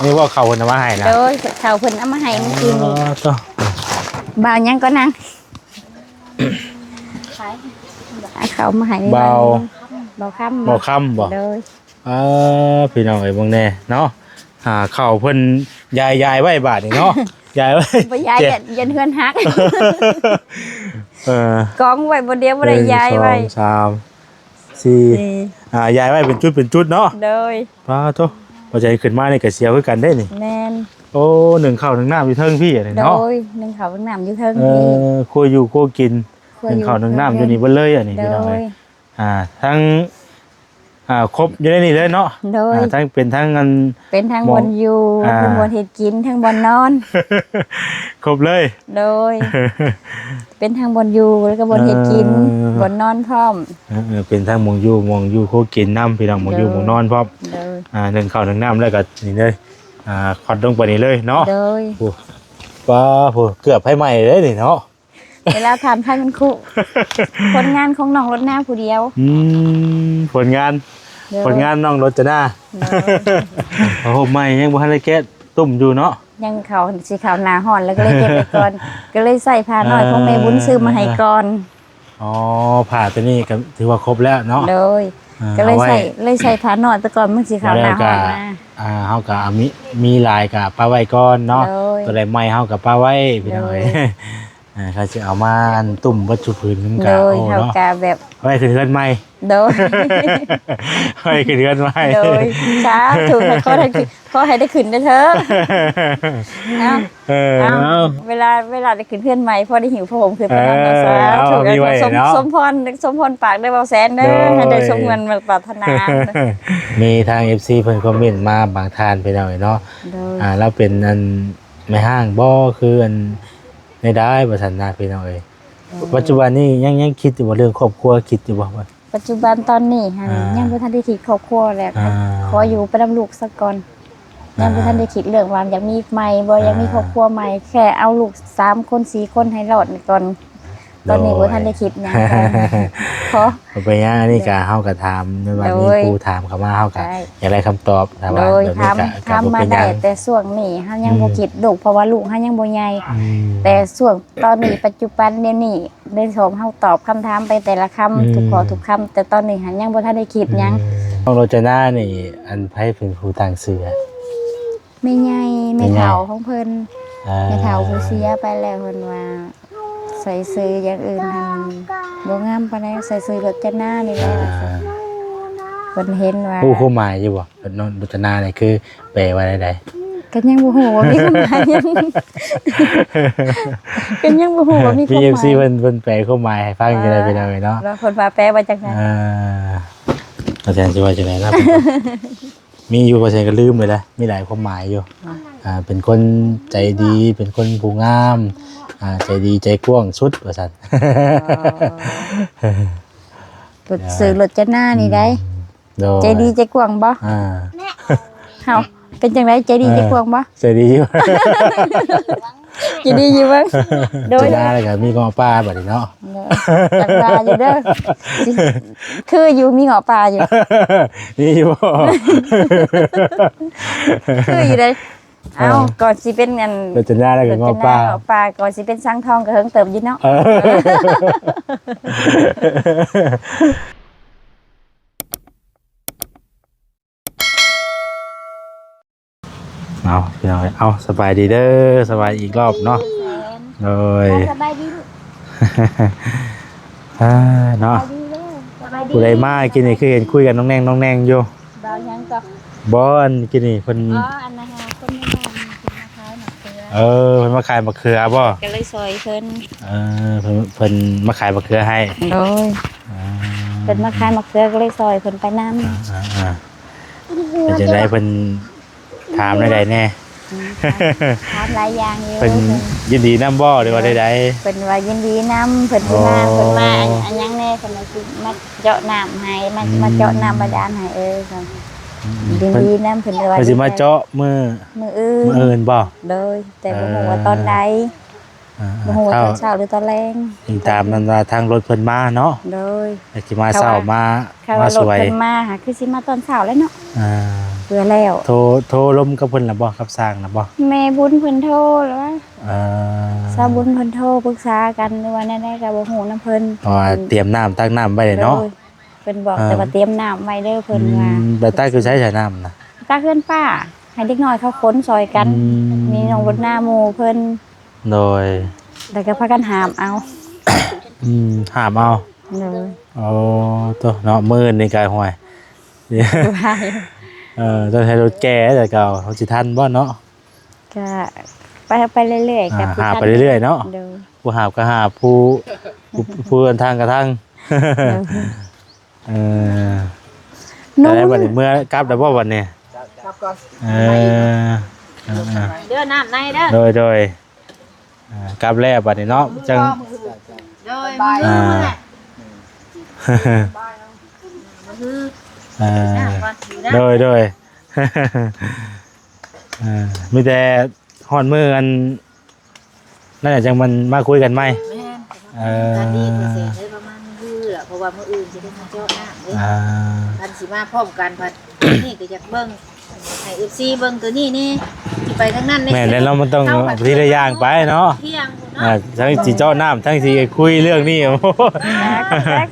นี่ว่าเขาคนเอามาให้นะ โดยเขาเพิ่นเอามาให้เมื่อกี้นี้ ต่อ บ่าวยังก็นั่งเขามาให้ เบา เบาค่ำ เบาค่ำบ่ โดย พี่น้องไอ้บางแน่เนาะเข่าเพิ่นยายไว้บาทนี่เนาะยายไว้ บ่ยายยันเฮือนฮัก เออก องไว้บ่เดียวบ่ได้ยายไว้ 1 2 3 4ยายไว้เป็นจุดเนาะ โดย พาโตพอใจขึ้นมานี่ก็เสียวคือกันได้นี่ แม่น โอ้หนึ่งข้าวหนึ่งน้ำอยู่เทิงพี่อะไร โด เนาะ ยนึงเขาเพิ่งน้ำอยู่เทิงนี่ คุยอยู่คุยกินหนึ่งข้าวหนึ่งน้ำอยู่นี่เบ่เลยอันนี้ โด พี่น้องเอ้ ย ยทั้งครบอยู่ในนี่เลยเนาะ โดย ทั้งเป็นทั้งเงิน เป็นทางบนอยู่ อ่า ทางบนเฮ็ดกินทางบนนอน ครบเลย โดย เป็นทางบนอยู่แล้วก็บนเฮ็ดกินบนนอนพร้อม เป็นทั้งมองอยู่คุยกินน้ำพี่น้องมองอยู่มองนอนพร้อม โดย หนึ่งข้าวหนึ่งน้ำแล้วก็นี่เลยขอดลงไปนี่เลยเนาะ โดย ป้าผู้เกือบให้ใหม่เลยนี่เนาะ เวลาทานไพ่มันคุผลงานของน้องรถหน้าผู้เดียว ผลงาน โดย ผลงานน้องรจนา โดย โอ้โหไม่ยังบ่ทันได้แกะตุ่มอยู่เนาะ ยังเขาสีขาวหนาห่อนแล้วก็เลยเก็บไปก่อน ก็เลยใส่ผ้าหน่อยเพราะแม่บุญซื้อมาให้ก่อน อ๋อผ่าตัวนี้ก็ถือว่าครบแล้วเนาะ โดยก็เลยใส่ผ้าหน่อยแต่ก่อนมันสีขาวหนาห่อนนะ เฮาก็มีลายกับป้าไว้ก่อนเนาะ โดย ตัวใดใหม่เฮากับป้าไว้พี่น้องเอ้ย เขาสิเอามาอันตุ่มวัตถุพื้นกัน โด กะ ย โอ้ เท่า เนาะ กาแบบ ไว้คือเฮือนใหม่ โดย ไว้คือเฮือนใหม่ โดยช้าถูกขอให้ได้ขึ้นได้เถอะเอา เอา เวลาได้ขึ้นเพื่อนใหม่พอได้หิวพอผมขึ้นไปนอนต่อสาถูกสมพรปากได้เบาแสนเด้อให้ได้สมเงินมาปรารถนา มีทาง FC เพิ่นคอมเมนต์มาบางท่านไปหน่อยเนาะ โดย แล้วเป็นอันไม่ห้างบ่คืออันไม่ได้บ่ทันนาพี่น้องเอ้ยปัจจุบันนี้ยังคิดอยู่ว่าเรื่องครอบครัวคิดอยู่บ่ว่า ปัจจุบันตอนนี้ฮะ อ่ายั ยังบ่ทันได้คิดครอบครัวแล้ว อ่า ขออยู่ไปนำลูกสักก่อนยังบ่ทันได้คิดเรื่องว่าอยากมีใหม่บ่อยากมีครอบครัวใหม่แค่เอาลูก3คน4คนให้รอดก่อนตอนนี้บ่ทันได้คิดหยังขอ ไปย่างอันนี้ก็เฮาก็ถามในวันนี้ โดย ครูถามเข้ามาเฮาก็ ใช่ อยากได้คำตอบแต่ว่า โดย เดี๋ยวนี้ก็ ทำมาได้แต่ช่วงนี้เฮายังบ่คิดลูกเพราะว่าลูกเฮายังบ่ใหญ่ แต่ส่วนตอนนี้ปัจจุบันเนี่ยนี่ได้ชมเฮาตอบคำถามไปแต่ละคำทุกข้อทุกคำแต่ตอนนี้หันยังบ่ทันได้คิดหยัง น้องโรจนานี่อันไผเป็นผู้ต่างเสือ ไม่ใหญ่ไม่เฒ่าของเพิ่น อ่ ไม่เฒ่าผู้เสียไปแล้วเพิ่นว่าใส่ซื้ออย่างอื่นหันบ่งามปานใดใส่ซื้อรถจนานี่แหละเพิ่นเห็นว่า ผู้คู่หมายอยู่บ่น้องโรจนานี่คือแปลว่าใด ก็ยังบ่ฮู้ว่ามีความหมายหยังก็ยังบ่ฮู้ว่ามี ๆ ความห PFC มาย เพิ่นแปลคู่หมายให้ฟังจังได๋ไปเลยเนาะ แล้วเพิ่นว่าแปลว่าจังได๋ อาจารย์สิว่าจังได๋นะ มีอยู่บ่ใช่ก็ลืมเลยนะมีหลายความหมายอยู่เป็นคนใจดีเป็นคนผู้งามใจดีใจกว้างสุดว่าซั่น รถซื้อรถจนานี่ได้ โดย ใจดีใจกว้างบ่ อ่า เฮาเป็นจังไดใจดีใจกว้างบ่ ใจดีอยู่ ใจดีอยู่บ่โดย จะได้แล้วก็มีกองป้าบัดนี้เนาะ จังว่าอยู่เด้อสิคืออยู่มีเงาะปลาอยู่ นี่อยู่บ่ คืออยู่ได้เอ้าก่อนสิเป็นอัน เราจะได้แล้วก็งอป้า เงาะปลาก่อนสิเป็นสังทองก็เฮิงเติบอยู่เนาะ เอาพี่น้องเอาสบายดีเด้อสบายอีกรอบเนาะโดย สบายดีลูก เนาะ ดีลูกสบายดี ผู้ใดมากินนี่คือเห็นคุยกันน้องแนงอยู่ บ่าวยังก็ บอนกินนี่เพิ่น อ๋ออันนั้นค่ะคนในบ้านกินมะพร้าวหนักเกลือ เเพิ่นมาขายมะเขือบ่ ก็เลยซอยเพิ่น เพิ่นมาขายมะเขือให้ โดยเพิ่นมาขายมะเขือก็เลยซอยเพิ่นไปนำ เป็นจังได๋เพิ่นถามได้แน่ ถามหลายอย่างอยู่ เพิ่นยินดีนำบ่หรือว่าใด เพิ่นว่ายินดีนำเพิ่นสิมาเพิ่นมาอันยังแน่เพิ่นว่าสิมาเจาะน้ำให้มาเจาะน้ำบาดาลให้ค่ะยิน เพิ่น ดีนำเพิ่นว่า เพิ่นสิมาเจาะมื้อ มื้ออื่น อื่นบ่ โดยแต่บ่ฮู้ว่าตอนใด บ่ฮู้ว่า เข้า ตอนเช้าหรือตอนแลง ติดตามนั้นว่าทางรถเพิ่นมาเนาะ โดย แต่สิมาเช้ามา ค่ะ มา ว่าร ส ถ วย เพิ่นมาหาคือสิมาตอนเช้าแล้วเนาะ อ่า เบื่อแล้ว โทรลมกับเพิ่นล่ะบ่ครับสร้างล่ะบ่ แม่บุญเพิ่นโทรแล้วว่า อ่า สาวบุญเพิ่นโทรปรึกษากันหรือว่าแน่ๆก็บ่ฮู้นํเพิ่น เพราะว่าเตรียมน้ำตั้งน้ำไว้เลยเนาะ โดยเพิ่นบอกแต่ว่าเตรียมน้ำไว้เด้อเพิ่นว่า ใบใต้คือใช้น้ำนะ ตาเพื่อนป้าให้เด็กน้อยเขาค้นซอยกัน มีน้องบนหน้าหมู่เพิ่น โดย แล้วก็พากันหามเอา หามเอา เลย โอ้ตัวเนาะมือในกายห่วยเดี๋ยว ว่าอยู่ ต้องใช้รถแก่แต่เก่าเขาสิทันบ่เนาะ ก็ไปเรื่อยๆกับ หาไปเรื่อยๆเนาะ เดี๋ยว ผู้หาบก็หาบผู้เดินทางกระทั่งเออ นุ่ แต่ ม วันนี้เมื่อกลับได้บ่วันนี้ ครับก่อน เออ เด้อน้ำในเด้อ โดยกลับแล้วบัดนี้เนาะจัง โดยมือแหละมือ อ่า น้ำก่อนอยู่นะ โดยมีแต่ฮอดมือกันนั่นแหละจังมันมาคุยกันไหม แม่น เอ ตอนนี้เปอร์เซ็น อ ต์ได้ประมาณมือละเพราะว่ามืออื่นจะได้มาเจาะน้ำเด้ อ่า พันสิมาพร้อมกันพัดนี่ก็อยากเบิ่งให้เอฟซีเบิ่งตัวนี้นี่ที่ไปทั้งนั้น แม่แล้วเรามันต้องทีละอย่างไปเนาะ เที่ยง ทั้งสีเจ้าน้ำทั้งสีคุยเรื่องนี้ โอ้โห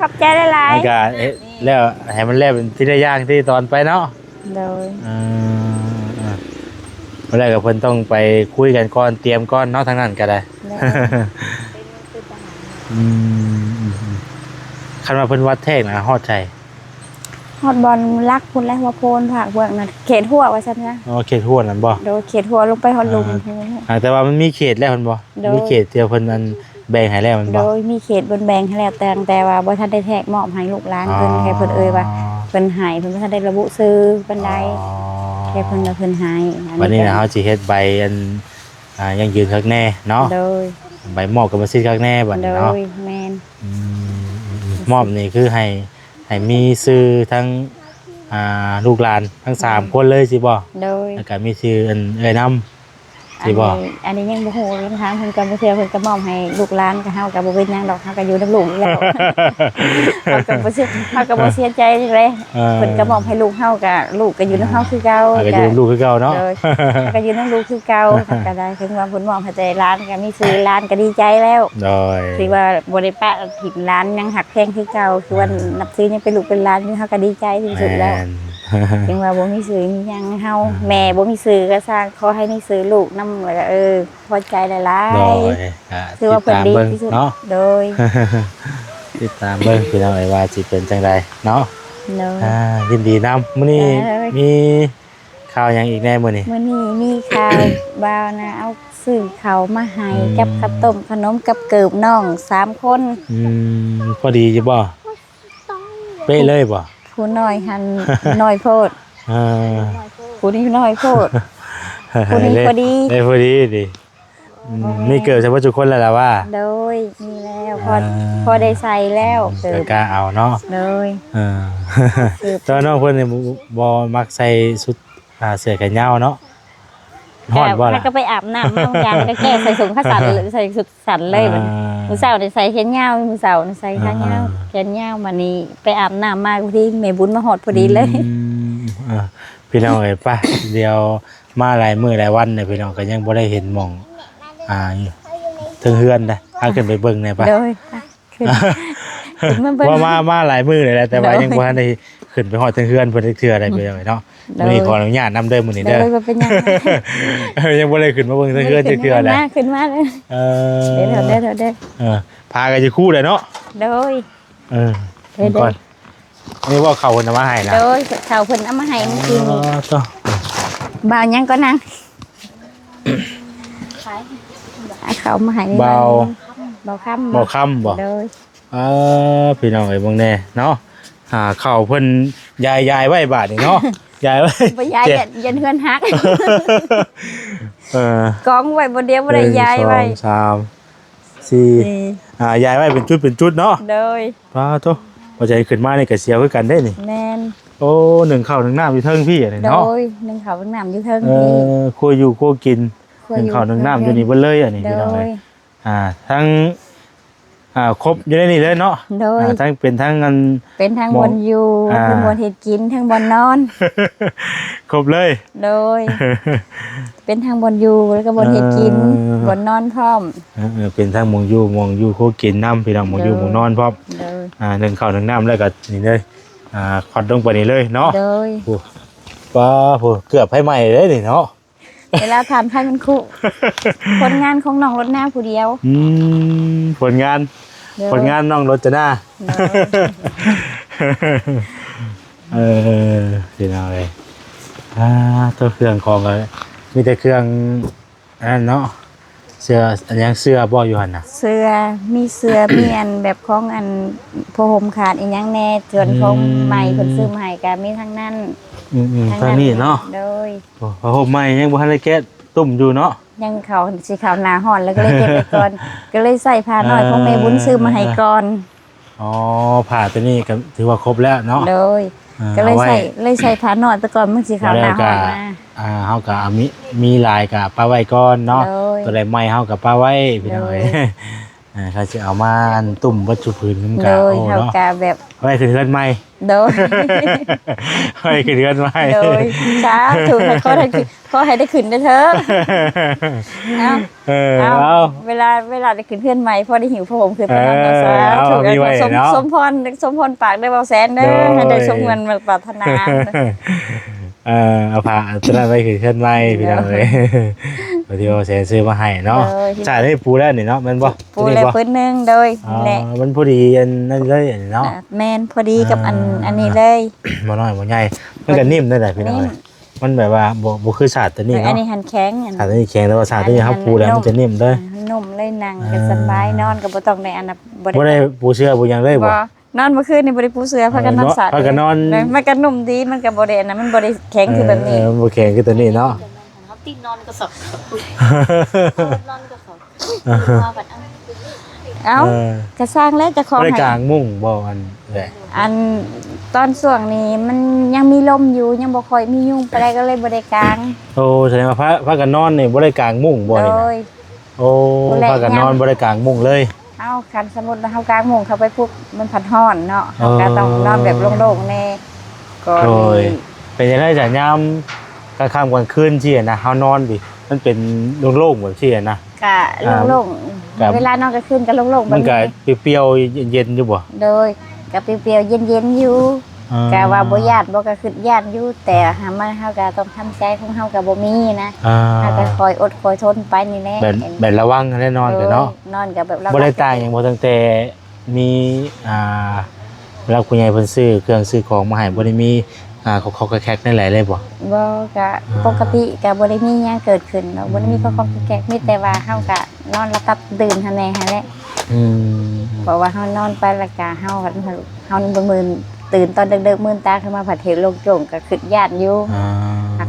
ขอบใจหลาย มันก็แล้วให้มันแล้วเป็นทีละอย่างที่ตอนไปเนาะ ๆโดย เมื่อแรกกับเพิ่นต้องไปคุยกันก่อนเตรียมก่อนเนาะทางนั้นก็ได้ คันว่าเพิ่นวัดแท่งนะฮอดใจ ฮอดบอลรักคุณและหัวโพนผักเบือกน่ะเขตหัวว่าซั่นนะ อ๋อเขตห้วนนั่นบ่ โดยเขตหัวลงไปฮอดลุม แต่ว่ามันมีเขตแล้วเพิ่นบ่ โดย มีเขตที่เพิ่นมันแบ่งให้แล้วมัน โด บ่ ยมีเขตบนแบงให้แล้วแต่ว่าบ่ทันได้แทรกมอบให้ลูกหลานเพิ่นแค่เพิ่นเอ่ยว่าเพิ่นให้เพิ่นบ่ทันได้ระบุชื่อปานใดแค่เพิ่นว่าเพิ่นให้ วันนี้นะเฮาสิเฮ็ดใบอันยังยืนข้างแน่เนาะ โดย ใบมอบกรรมสิทธิ์ข้างแน่บัด โด นี้เนาะ ยแม่น มอบนี่คือให้มีชื่อทั้งลูกหลานทั้ง3คนเลยสิบ่ โดย แล้วก็มีชื่ออันเอ่ยนำสิบ่ อันนี้ยังบ่ฮู้เรื่องทางเพิ่นก็บ่เทื่อเพิ่นก็มอบให้ลูกหลานก็เฮาก็บ่เป็นหยังดอกเฮาก็อยู่นํลูกอยู่แล้วเฮาก็บ่เสียใจเลยเพิ่นก็มอบให้ลูกเฮาก็ลูกก็อยู่นํเฮาคือเก่า ก็อยู่ลูกคือเก่าเนาะ โดยก็อยู่นํลูกคือเก่าก็ได้ถึงว่าเพิ่นมอบให้แต่หลานก็มีชื่อหลานก็ดีใจแล้ว โดย ที่ว่าบ่ได้ปะถิ่มหลานยังหักแพงคือเก่าคือว่านับถือยังเป็นลูกเป็นหลานอยู่เฮาก็ดีใจที่สุดแล้ว ม่น ถึงว่าบ่มีสื่อมีหยังให้เฮาแม่บ่มีสื่อก็สร้างขอให้มีสื่อลูกนำแล้วก็พอใจหลาย โดย ๆคือว่าเพิ่นดีที่สุด เนาะ โดย ติดตามเบิ่งพี่น้องเอ้ยว่าสิเป็นจังไดเนาะ โดย ยินดีนำมื้อนี้ ได้เลย มีข่าวหยังอีกแน่มื้อนี้ มื้อนี้มีข่าวบ่าวนะเอาซื้อเขาวมาให้กับข้าวต้มขนมกับเกิบน้อง3คน พอดีจิบ่เป๊ะเลยบ่ ผู้น้อยหันน้อยโพด เออ ผู้นี้น้อยโพด พอดีพอดี ได้พอดีดิมีเกิดเฉพาะทุกคนแล้วล่ะว่า โดยมีแล้วพอได้ใส่แล้วเกิ ก็ บ กล้าเอาเนาะ โดย เออ เกิบ ตอนน้องเพิ่นนี่บ่มักใส่ชุดเสื้อแขนยาวเนาะฮ้อนบ่ล่ะ แล้วก็ไปอาบน้ำบางอย่างก็แก้ใส่ถุงขาสันหรือใส่สุดสันเลยมันมือเสาร์ได้ใส่แขนยาวมือเสาร์ใส่ขายาวแขนยาวมานี่ไปอาบน้ำมาพอดีแม่บุญมาหอดพอดีเลย พี่น้องเอ้ยป่ะเดี๋ยวมาหลายมื้อหลายวันเนี่ยพี่น้องก็ยังบ่ได้เห็นหม่องอยู่ถึงเฮือนนะพาขึ้นไปเบิ่งหน่อยป่ะ โดยขึ้นมาเบิ่ง ว่ามาหลายมื้อเลยแหละแต่ว่า โดย ยังบ่ทันได้ขึ้นไปฮอดถึงเฮือนเพิ่นได้เทื่ออะไรไปเนาะ โดย มื้อนี้ขออนุญาตนำเด้อมื้อนี้ โด เด้อย ว่าเป็นยังไง ยังบ่ได้ขึ้นมาเบิ่งถึงเฮือนจักเทื่อเลย ขึ้นมาเลย เอ เดี๋ยวเดี๋ยว พากันจะคู่เลยเนาะ โดย เดี๋ยว ก่อนนี่ว่าเขาคนเอามาให้นะ โดยเขาเพิ่นเอามาให้เมื่อกี้นี้ ต่อ บ่าวยังก็นั่งเอาเขามาให้นี่ เบา เบาค่ำ เบาค่ำบ่ โดย พี่น้องไอ้เบางแน่เนาะเข่าเพิ่นยายไว้บาทนี่เนาะยายไว้ บ่ยาย เจ็ด ยันเฮือนฮัก เออก องไว้บ่เดียวบ่ได้ยายไว้ 1 2 3 4ยายไว้เป็นจุดเนาะ โดย ป้าโตบ่ใจขึ้นมานี่ก็เสียวคือกันได้นี่ แม่น โอ้หนึ่งข้าวหนึ่งน้ำอยู่เทิงพี่นี่ โด เนาะ ยหนึ่งเขาวหนึ่งน้ำอยู่เทิงนี่ ครัวอยู่ครัวกิน ครัว หนึ่ง อยู่ ข้าวหนึ่งน้ำอยู่นี่เบ่เลยอันนี้ โด พี่น้องเอ้ ย ย ทั้งครบอยู่ในนี่เลยเนาะ โดย ทั้งเป็นทั้งเงิน เป็นทั้งบนอยู่ อ่า ทั้งบนเฮ็ดกินทั้งบนนอน ครบเลย โดย เป็นทั้งบนอยู่แล้วก็บนเฮ็ดกิน บนนอนพร้อม เป็นทั้งหมองอยู่โคกินน้ำพี่น้องหมองอยู่หมองนอนพร้อม โดย หนึ่งข้าวหนึ่งน้ำแล้วก็นี่เลยขอดลงไปนี่เลยเนาะ โดย โอ้ป้าโหเกือบให้ใหม่เลยนี่เนาะ เวลาทานไพ่มันคุผลงานของน้องรถหน้าผู้เดียว ผลงาน โดย ผลงานน้องรจนา โดย พี่น้องเลยตัวเครื่องของเลยมีแต่เครื่องอันนั้นเนาะเสื้ออันยังเสื้อบ่อยู่หั่นน่ะ เสื้อมีเสื้อ มีอันแบบของอันพอห่มขาดอีกอย่างแน่ส่วนของใหม่เพิ่นซื้อมาให้ก็มีทั้งนั้น ทางนี้เนาะ โดย พอผมใหม่ยังบ่ทันได้แกะตุ่มอยู่เนาะ ยังเขาสีขาวหนาห่อนแล้วก็เลยเก็บไปก่อน ก็เลยใส่ผ้าหน่อยของแม่บุญซื้อมาให้ก่อน อ๋อผ่าตัวนี้ก็ถือว่าครบแล้วเนาะ โดยก็เลยใส่ผ้าหน่อยแต่ก่อนมันสีขาวหนาห่อนนะ เฮาก็มีลายกับป้าไว้ก่อนเนาะ โดย ตัวใดใหม่เฮากับป้าไว้พี่น้องเอ้ย เขาสิเอามาอันตุ่มวัตถุพื้นมันก็ โดย โอ้ เขา เนาะ กาแบบ ไว้คือเฮือนใหม่ โดย ไว้คือเฮือนใหม่ โดยช้าถูกให้ขอให้ได้ขึ้นได้เถอะเอา เอา เวลาได้ขึ้นเพื่อนใหม่พอได้หิวพอผมขึ้นไปนอนต่อซะ เอา ถูก มีไว้เนาะ สมพรปากได้เบาแสนเด้อให้ได้สมเงินมาปรารถนา เอาผ้าตัวนั้นไว้คือเฮือนใหม่พี่น้องเอ้ยพอดีว่าแสนซื้อมาให้เนาะจ่ายได้ปูแล้วนี่เนาะแม่นบ่ ปูเลยพื้นหนึงโดย อ๋อ แหละ มันพอดีอันนั้นเลยอันนี้เนาะ แมนพอดีกับอันนี้เลย บ่น้อยบ่ใหญ่มันก็นิ่มได้แหละพี่น้องเอ้ยมันแบบว่าบ่คือศาสตร์ตัวนี้ อัน เนาะ นี้หันแข็งอัน ศาสตร์ตัวนี้แข็งแต่ว่าศาสตร์ตัวนี้ครับปูแล้วมันจะนิ่มเลย นุ่มเลยนั่งก็สบายนอนก็บ่ต้องได้อันน่ะ บ่ได้ปูเสื้อบ่หยังเลยบ่ นอนเมื่อคืนนี่บ่ได้ปูเสือพากันนอนสาด พากันนอน มันก็นุ่มดีมันก็บ่ได้อันนั้นมันบ่ได้แข็งคือแบบนี้ บ่แข็งคือตัวนี้เนาะ เขาตีนอนก็สอบนอนก็สอบมาบัดอัน เอ้าก็สร้างแล้วจะขอ บ่ได้ ให้ กลางมุ้งบ่อันแหละ อันตอนช่วงนี้มันยังมีลมอยู่ยังบ่ค่อยมียุงไปได้ก็เลยบ่ได้กาง โอ้แสดงว่าพากันนอนนี่บ่ได้กลางมุ้งบ่ โด นี่นะ ย โอ้พากันนอนบ่ได้กลางมุ้งเลย เอาคันสมมุติว่าเฮากางมุงเข้าไปปุ๊บมันผัดร้อนเนาะเฮาก็ต้องนอนแบบโล่งๆแน่ก่อน โอ้ย นี้ เป็นจังได๋จ้ะยามกลางค่ำกลางคืนที่นะเฮานอนดิมันเป็นโล่งๆแบบที่นะ ก็โล่ง ครับ ๆเวลานอนกลางคืนก็โล่งๆแบ มัน บ ก็ นี้ เปรี้ยวๆเย็นๆอยู่บ่ โดยก็เปรี้ยวๆเย็นๆอยู่ ก็ว่าบ่ญาติบ่ก็คือญาติอยู่แต่หามาเฮาก็ต้องทำใจของเฮาก็บ่มีนะเฮาก็คอยอดคอยทนไปนี่แหละ แบบระวังแน่นอนกันเนาะ นอนก็แบบเรา บ่ได้ต่างหยังบ่ตั้งแต่มีเวลาคุณยายเพิ่นซื้อเครื่องซื้อของมาให้บ่ได้มีเขาแคกๆนั่นแหละเลยบ่ บ่ก็ปกติก็บ่ได้มีหยังเกิดขึ้นเนาะบ่ได้มีข้อแก่มีแต่ว่าเฮาก็นอนแล้วตับตื่นหั่นแหละหั่นแหละ อืม เพราะว่าเฮานอนไปแล้วก็เฮาบ่มื้อตื่นตอนดึกๆมื้อตาขึ้นมาผัดเห็นโลงโจ่งก็คิดญาติอยู่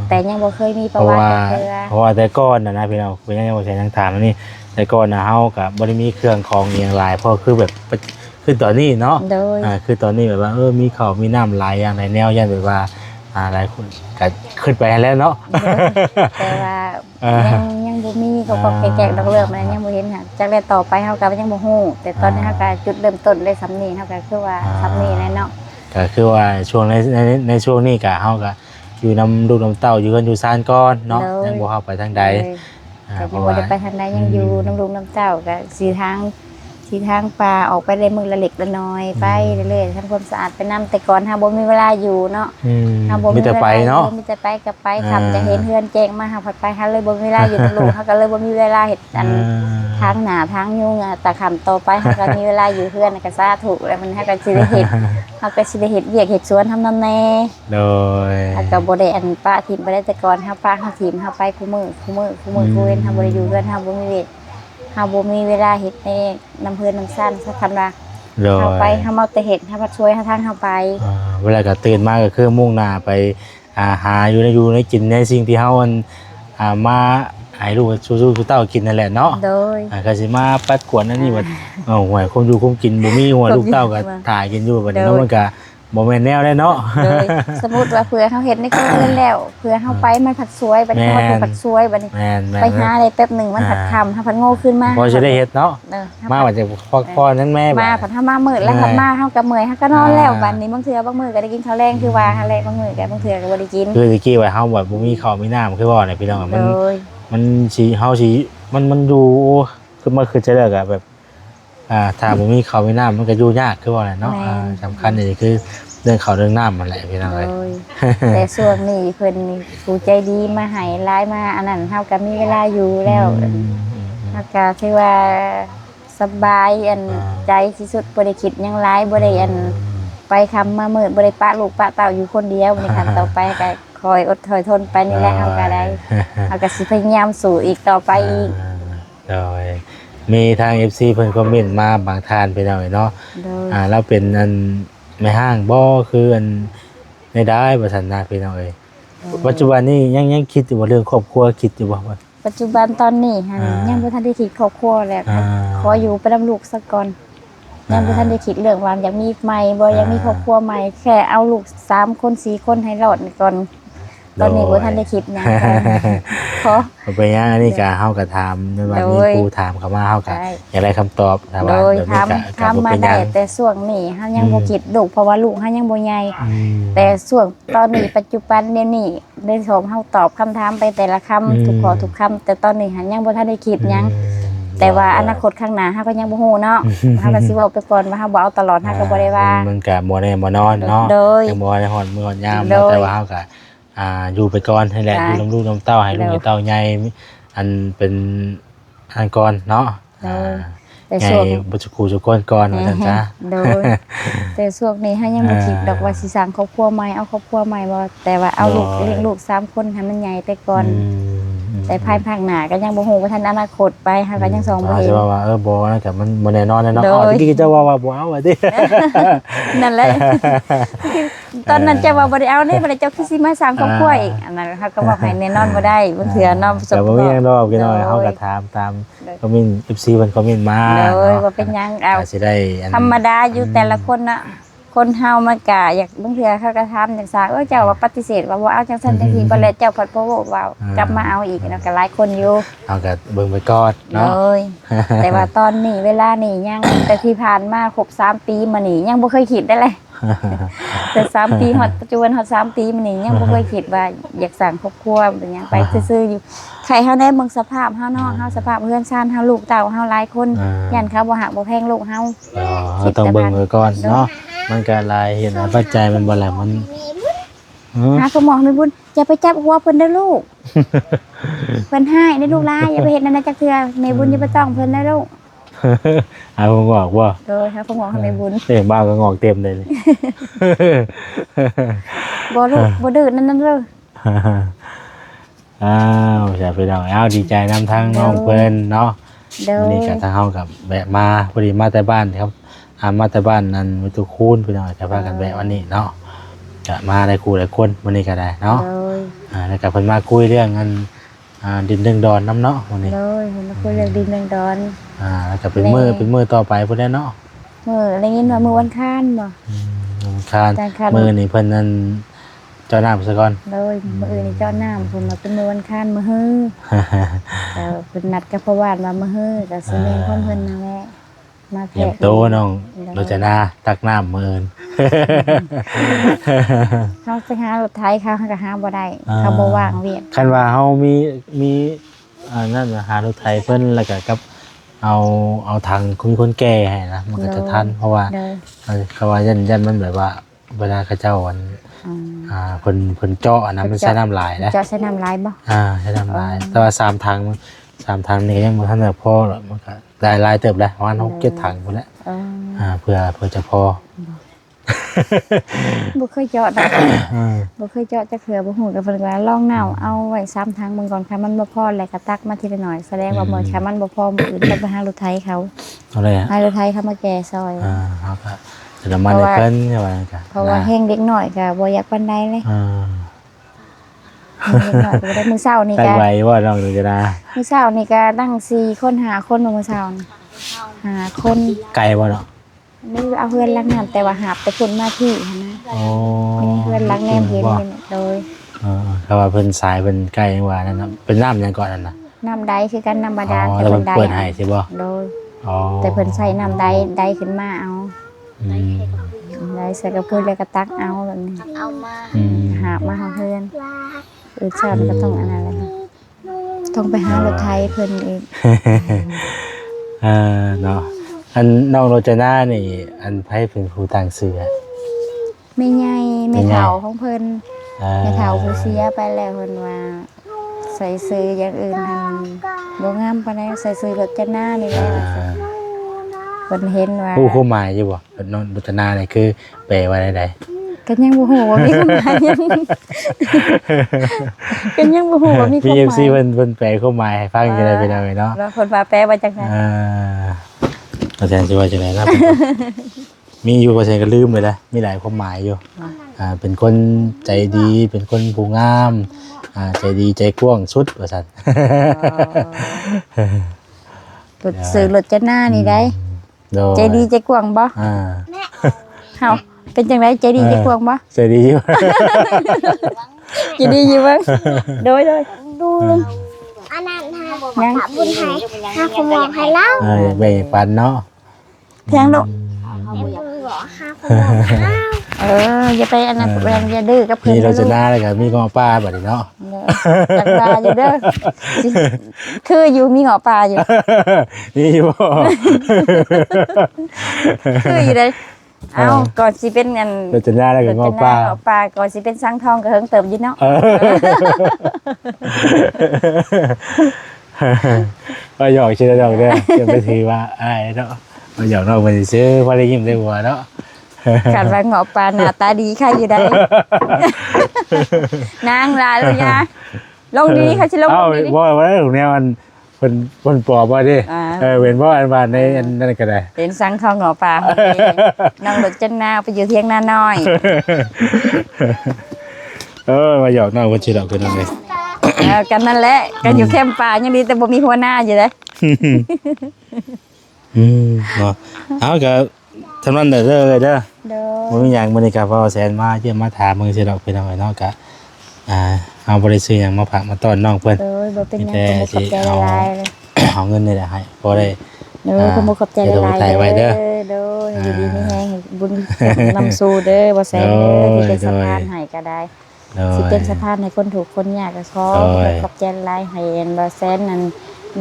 แต่ยังบ่เคยมีป เพ ระ ราะ วัติ ว่า เทื่อ เพราะว่าแต่ก่อนนะพี่น้องคุณยายบ่ใช่ทางถามนี่แต่ก่อนน่ะเฮาก็บ่ได้มีเครื่องของอีหยังหลายเพราะคือแบบคือตอนนี้เนาะ โดย คือตอนนี้แบบว่ามีข้าวมีน้ำหลายอย่างหลายแนวอย่างแบบว่าหลายคนก็ขึ้นไปแล้วเนาะ แต่ว่า อ่า ยังบ่มีเขาก็แก่ๆดอกเลิกมันยังบ่เห็นค่ะจากได้ต่อไปเฮาก็ยังบ่ฮู้แต่ตอนนี้เฮาก็จุดเริ่มต้นได้สำนี้เฮาก็คือว่าสำนี้แหละเนาะ ก็คือว่าช่วงในช่วงนี้ก็เฮาก็อยู่นำลูกนำเต้าอยู่กันอยู่ซานก่อนเนาะยังบ่เข้าไปทางใด ก็ เพ ยัง ราะ บ่ ว่า ได้ไปทางใดยังอยู่น้ำลูกน้ำเต้าก็สีทางป่าออกไปได้มือละเล็กละน้อยไปเรื่อยๆทำความสะอาดไปนํแต่ก่อนเฮาบ่มีเวลาอยู่เนาะ เฮาบ่ มีแต่ไปเนาะ มีแต่ไปกับไปทำจะเห็นเฮือนแจ้งมาเฮาพัดไปเฮาเลยบ่มีเวลาอยู่กับลูกเฮาก็เลยบ่มีเวลาเฮ็ดอันทางหน้าทางยุงอ่ะแต่คำต่อไปเฮาก็มีเวลาอยู่เฮือนก็สาธุแล้วมันเฮาก็สิได้เฮ็ดเฮาก็สิได้เฮ็ดเวียกเฮ็ดสวนทำนำแน่ โดย เฮาก็บ่ได้อันป้าทิมบ่ได้แต่ก่อนเฮาป้าเฮาทิมเฮาไปคู่มื้อคู่เว้นเฮาบ่ได้อยู่เฮือนเฮาบ่มีเวทเฮาบ่มีเวลาเฮ็ดในน้ำเฮือนน้ำซ่านสักคำว่า โดย เฮาไปเฮามาแต่เฮ็ดเฮามาช่วยเฮาทางเฮาไป เวลาก็ตื่นมาก็คือมุ่งหน้าไปหาอยู่ในกินในสิ่งที่เฮามาให้ลูกสู้ๆเต้ากินนั่นแหละเนาะ โดย ก็สิมาปัดกวนนั่นนี่ว่าหวยคงอยู่คงกินบ่มีหัวลูกเต้าก็ถ่ายกินอยู่บัดนี้เนาะมันก็ บ่แม่นแนวได้เนาะ เลยสมมุติว่าเผื่อเฮาเฮ็ดในครัวเรือนแล้วเผื่อเฮาไปมันผัดสวยบัดนี้เฮาก็ผัดสวยบัดนี้ แม่นแม่น ไปหาได้แป๊บหนึงมันผัดค่ำเฮาผัดโง่ขึ้นมา พอจะได้เฮ็ดเนาะ เออ มาว่าจะพ่อนั้นแม่ มาผัดถ้ามามืดแล้วผัดมาเฮาก็เมื่อยเฮาก็นอนแล้วบัดนี้บางเทื่อบางมื้อก็ได้กินข้าวแรงคือว่าหั่นแหละบางมื้อก็บางเทื่อก็บ่ได้กิน คือตะกี้ว่าเฮาแบบบ่มีข้าวมีน้ำคือว่าเนี่ยพี่น้อง เล มัน ย มันสิเฮาสิมันอยู่คือมันคือจะเลิกอะแบบถ้าบ่มีข้าวมีน้ำมันก็อยู่ยากคือว่าแหละเนาะสำคัญนี่คือเรื่องข้าวเรื่องน้ำมันแหละพี่น้อง เล เอ้ย ยแต่ช่วงนี้เพิ่นนี่ผู้ใจดีมาให้หลายมาอันนั้นเฮาก็มีเวลาอยู่แล้วเฮาก็ถือว่าสบายอันใจที่สุดบ่ได้คิดหยังหลายบ่ได้อันไปคำมามืดบ่ได้ปะลูกปะเต้าอยู่คนเดียวในขั้นต่อไปก็คอยอดทนทนไปนี่แหละเฮาก็ได้เฮาก็สิพยายามสู้อีกต่อไปอีก โดยมีทาง FC เพิ่นคอมเมนต์มาบางท่านพี่น้องเอ้ยเนาะ โดย แล้วเป็นอันไม่ห้างบ่คืออันไม่ได้บ่ทันนะพี่น้องเอ้ยปัจจุบันนี้ยังคิดอยู่ว่าเรื่องครอบครัวคิดอยู่บ่ว่า ปัจจุบันตอนนี้หั่นยังบ่ทันได้คิดครอบครัวแล้ว อ่า ขออยู่ไปนำลูกซะก่อนยังบ่ทันได้คิดเรื่องว่าอยากมีใหม่บ่อยากมีครอบครัวใหม่แค่เอาลูก3คน4คนให้รอดนี่ก่อนตอนนี้บ่ทันได้คิดหยังขอ เอาไปยังอันนี้ก็เฮาก็ถามในวันนี้ โดย ครูถามเข้ามาเฮาก็ ใช่ อยากได้คำตอบถ้า โด ว่าย แบบนี้ ทำ ก็บ่ มา เป็นห ได้ ยัง แต่ช่วงนี้เฮายังบ่คิดลูกเพราะว่าลูกเฮายังบ่ใหญ่ อืม แต่ช่วงตอนนี้ปัจจุบันเดี๋ยวนี้ได้ชมเฮาตอบคำถามไปแต่ละคำทุกข้อทุกคำแต่ตอนนี้หันยังบ่ทันได้คิดหยังแต่ว่าอนาคตข้างหน้าเฮาก็ยังบ่ฮู้เนาะเฮาก็สิเว้าไปก่อนว่าเฮาบ่เอาตลอดเฮาก็บ่ได้ว่า มันก็บ่ได้บ่นอนเนาะ โดย ยังบ่ได้ฮอดมื้อฮอดยาม โด เนาะ ย แต่ว่าเฮาก็อยู่ไปก่อนให้แหละ ใช่ อยู่นำลูกนำเต้าให้ลูก โดย ให้เต้าใหญ่อันเป็นอันก่อนเนาะ โดย แต่ ใหญ่ ช่วง บ่จุกูจุกอนก่อนว่าซั่นซะ โดยแต่ช่วงนี้เฮายังบ่คิดดอกว่าสิสร้างครอบครัวใหม่เอาครอบครัวใหม่บ่แต่ว่าเอาลูกเลี้ยงลูก3คนให้มันใหญ่ไปก่อน แต่ภายภาคหน้าก็ยังบ่ฮู้ว่าทันอนาคตไปเฮาก็ยังส่องบ่เห็น จะว่าบ่นะแต่มันบ่แน่นอนเนาะ โดย อ๋อที่จะว่าบ่เอาว่าติ นั่นแหละ ตอนนั้นจะว่าบ่ได้เอานี่บ่ได้เจ้าคือสิมาสร้างครอบครัวอีกอันนั้นเฮาก็บอกให้แน่นอนบ่ได้บางเทื่อเนาะประสบ แต่บ่มีหยังดอกพี่น้อย โดย เฮาก็ถามตามคอมเมนต์ FC เพิ่นคอมเมนต์มา เลยว่า เนาะ เป็นหยังเอา ก็สิได้อัน ธรรมดาอยู่แต่ละคนน่ะคนเฮามันก็อยากบางเทื่อเขาก็ถามจังซั่นเจ้าว่าปฏิเสธว่าบ่เอาจังซั่นจังซี่บ่แล้วเจ้าพัดบ่บอกว่ากลับมาเอาอีกเนาะก็หลายคนอยู่ เฮาก็เบิ่งไปก่อน เล เนาะ ย แต่ว่าตอนนี้เวลานี่ยังแต่ที่ผ่านมาครบ3 ปีมานี่ยังบ่เคยคิดได้เลย แต่3 ปีฮอดปัจจุบันฮอด3 ปีมานี่ยังบ่เคยคิดว่าอยากสร้างครอบครัวเป็นหยังไปซื่อๆอยู่ใครเฮาได้เบิ่งสภาพเฮาเนาะเฮาสภาพเพื่อนชาติเฮาลูกเต้าเฮาหลายคนย่านเขาบ่หักบ่แพงลูกเฮา เฮาต้องเบิ่งไว้ก่อนเนาะมันก็หลายเห็นปัจจัยมันบ่แหละมัน หาสมองในบุญอย่าไปจับหัวเพิ่นเด้อลูก เพิ่นให้ได้ลูกหลายอย่าไปเฮ็ดนั่นนะจักเทื่อในบุญอย่าไปต้องเพิ่นได้ลูก เอาผมบอกว่า โดยหาสมองในบุญ เต็มบ้านก็งอกเต็มเลย บ่ลูกบ่ดื้อนั่นเด้อ อ้าวจะไปดองอ้าวดีใจนำทางน้องเพิ่นเนาะ โด วัน ย นี้ก็ทางเฮากับแวะมาพอดีมาแต่บ้านครับมาแต่บ้านนั่นวิตุคูนพี่น้องจะพากันแวะวันนี้เนาะจะมาได้คู่หลายคนวันนี้ก็ได้เนาะ โดย แล้วก็เพิ่นมาคุยเรื่องอันดินเรื่องดอนน้ำเนาะวันนี้ โดยเพิ่นมาคุยเรื่องดินเรื่องดอน แล้วก็เป็นมือต่อไปพุ่นแหละเนาะ มื้อได้ยินว่ามื้อวันค้านบ่ คาน จานคาน มือนี่เพิ่นนั่นเจ้าน้ำซะก่อน โดยมื้ออื่นนี่เจ้าน้ำเพิ่นมาเป็นมื้อวันค้านมื้อฮื้อเพิ่นนัดกับพ่อบ้านว่ามื้อฮื้อก็สิแม่นของเพิ่นนั่นแหละมา เตรียม แขก โตน้องโรจนาตักน้ำมื้ออื่น เขาไปหารถไถเขาก็หาบ่ได้เขาบ่ว่างเวียก คันว่าเฮามีนั่นน่ะหารถไถเพิ่นแล้วก็กับเอาทางคุณคนแก่ให้นะมันก็จะทันเพราะว่า เลย เขาว่ายันมันแบบว่าเวลาเขาเจ้าวัน อืม เพิ่นเจาะอันนั้นมันใช้น้ำลายนะ เจาะใช้น้ำลายบ่ ใช้น้ำลายแต่ว่า3ทางนี่ยังบ่ทันได้พอหรอกมันก็ได้หลายเติบแล้วประมาณ6-7ถังพุ่นแหละ เออ เพื่อจะพอ บ่เคยเจาะดอก อืม บ่เคยเจาะจักเทื่อบ่ฮู้ก็เพิ่นว่าลองเน่าเอาไว้3ทางเบิ่งก่อนค่ะมันบ่พอแล้วก็ตักมาทีละหน่อยแสดงว่ามื้อค่ะมันบ่พอมื้ออื่นต้องไปหารถไถเขา เอาเลยอ่ะ ให้รถไถเขามาแก่ซอย ครับแต่น้ำมันให้เพิ่นใช่ไหมจ๊ะ เพราะว่าแห้งเด็กน้อยก็บ่อยากปานใดเลยเด็กน้อยก็บ่ได้มื้อเช้านี่ ตั้ง ก็ ไว้ว่าน้องดูจะได้ มื้อเช้านี่ก็ตั้ง4คน5คนมื้อเช้านี่5คน ไกลบ่เนาะ นี่เอาเพื่อนหลังนั้นแต่ว่าหาบแต่คนมาที่หั้นนะ อ๋อ นี่เพื่อนหลังแนมเห็น บ่ นี่โดย เขาว่าเพิ่นสายเพิ่นใกล้จังว่านั่นน่ะเป็นน้ำหยังก่อนนั่นน่ะ น้ำใดคือกันน้ำบา อ๋ ดาล อ แต่ แล้ว เพิ่ มัน น ใด เปิดให้ใช่บ่ โดย อ๋อ แต่เพิ่นใส่น้ำใดขึ้นมาเอา อืม ใดใส่กระพุ้ยแล้วก็ตักเอาแบบนี้ อืม หาบมาของเพื่อนชอบก็ต้องอันนั้นแหละค่ะต้องไปหารถไทยเพิ่นอีก เนาะอันน้องโรจนานี่อันไผเป็นผู้ตั้งชื่ออะ ไม่ใหญ่ไม่เฒ่าของเพิ่น อ่า ไม่เฒ่าผู้เสียไปแล้วเพิ่นว่าใส่ซื้ออย่างอื่นทำบ่งามปานใดใส่ซื้อรถจนานี่แหละเพิ่นเห็นว่า ผู้คู่หมายอยู่บ่น้องโรจนานี่คือแปลว่าใด ก็ยังบ่ฮู้ว่ามีความหมายหยังก็ยังบ่ฮู้ว่ามี ๆ ความหมาย PFC เพิ่นแปลคู่หมายให้ฟังกันได้เป็นเอาไว้เนาะ แล้วเพิ่นว่าแปลว่าจังได๋ อาจารย์สิว่าจังได๋นะ มีอยู่บ่ใช่ก็ลืมเลยนะมีหลายความหมายอยู่เป็นคนใจดีเป็นคนผู้งามใจดีใจกว้างสุดว่าซั่น รถซื้อรถจนานี่ได้ โดย ใจดีใจกว้างบ่ อ่า เฮาเป็นจังได๋ใจดีใจกว้างบ่ ใจดีอยู่ ใจดีอยู่บ่โดย ดูอันนั้นให้ ยัง บุญให้ให้ขโมยให้เล่า อยากแบ่งปันเนาะ แพงลูก ให้บุญบอกให้ขโมยให้เล่า อย่าไปอันนั้นแรงอย่าดื้อกับเพิ่น มีโร นะ จ ลูก นาแล้วก็มีกองป้าบัดนี้เนาะ จังว่าอยู่เด้อสิคืออยู่มีหงอปลาอยู่ นี่บ่ คืออยู่เลยเอ้าก่อนสิเป็นอัน โรจนาแล้วก็กอง ห ป้า งอปลาก่อนสิเป็นสังทองก็เฮิงเติมอยู่เนาะ ก็หยอกชื่อดอกเด้อจะไปถือว่าอ้ายเนาะมาหยอกนอกไปซื้อพอได้ยิ้มได้หัวเนาะ การว่าหงอปลาหน้าตาดีค่ะอยู่ได้ นางลาเลยยาลงดีค่ะสิลง เอ้า ดีดิ บ่ว่าได้ตรงเนี้ยมันเพิ่นปลอบว่าดิ อ่า เว้นบ่อันว่าในอันนั้นก็ได้ เป็นสังทองหงอปลาโอเคน้องรถจันนาไปอยู่เที่ยงนาน้อย มาหยอกนอกคนชื่อดอกคือนั่นเลย กันนั่นแหละกันอยู่แคมป์ป่ายังดีแต่บ่มีหัวหน้าอยู่เลย เนาะเอาก็ทำนั้นเด้อเลยเด้อ โดย บ่มีหยังมื้อนี้ก็พอแสนมาเยี่ยมมาถามมึงสิดอกพี่น้องไอ้เนาะก็เอาบ่ได้ซื้อหยังมาฝากมาต้อนน้องเพิ่น โดยบ่เป็นหยัง แต่ ขอบใจ สิเอา หลายๆเลย เอาเงินนี่แหละให้พอได้ โดยขอบขอบใจหลายๆ เดี๋ยวไว้เด้อ โดยอยู่ดีมีแฮงบุญนำสู่เด้อบ่แซนเด้อที่เป็นสะพานให้ก็ได้ โดย สิเป็นสะพานให้คนถูกคนยากก็ขอ โดย ขอบใจหลายๆให้เอ็นบ่แซนนั้น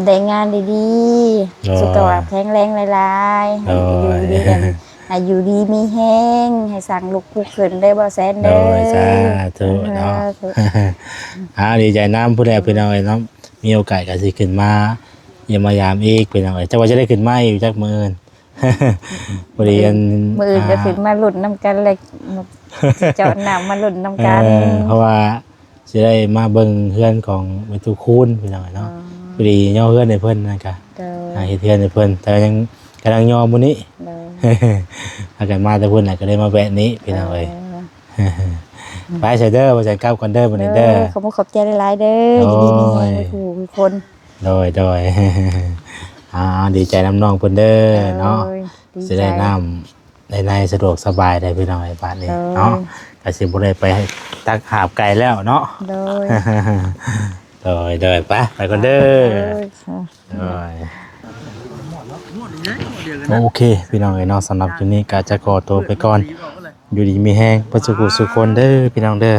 ได้งานดี โดย ๆสุขภาพแข็งแรงหลายๆให้อยู่ดีกันให้อยู่ดีมีแฮงให้สั่งลูกผู้ขึ้นได้บ่แซน โด เด้อย สาธุเนาะ ดีใจน้ำผู้ใดพี่น้องเอ้ยเนาะมีโอกาสก็สิขึ้นมาเยี่ยมมายามอีกพี่น้องเอ้ยจักว่าจะได้ขึ้นมาอยู่จักมื้ออื่น พอดีอัน มื้ออื่นก็ขึ้นมาลุ้นนํกันเลยเจาะน้ำมาลุ้นนํกัน เพราะว่าสิได้มาเบิ่งเฮือนของแม่ตุคูณพี่น้องเอ้ยเนาะพอดีย่อเฮือนให้เพิ่นนั่นก็ โดย เฮ็ดเฮือนให้เพิ่นแต่ยังกำลังย่อมื้อนี้ โดย อากันมาแต่เพิ่นน่ะก็ได้มาแวะนี้พี่น้องเอ้ยไปเสยเด้อบ่จันกลับก่อนเด้อมื้อนี้เด้อ ขอบคุณขอบใจหลายๆเด้อยินดีมีแฮงทุกคน โดย ดีใจน้ำน้องเพิ่นเด้อเนาะ สิได้น้ำในสะดวกสบายได้พี่น้องไอ้บ้านนี้เนาะก็สิบ่ได้ไปตักหาบไก่แล้วเนาะ โดย โดยไปก่อนเด้อโดยโอเคพี่น้องไอ้เนาะสำหรับคลิปนี้ก็จะขอตัวไปก่อนอยู่ดีมีแฮงประสุขสุขคนเด้อพี่น้องเด้อ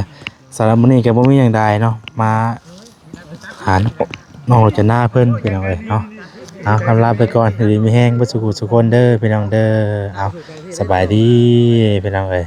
สำหรับมื้อนี้ก็บ่มีหยังใดเนาะมาหาน้องโรจนาเพิ่นพี่น้องเอ้ยเนาะคำลาไปก่อนอยู่ดีมีแฮงประสุขสุขคนเด้อพี่น้องเด้อเอาสบายดีพี่น้องเอ้ย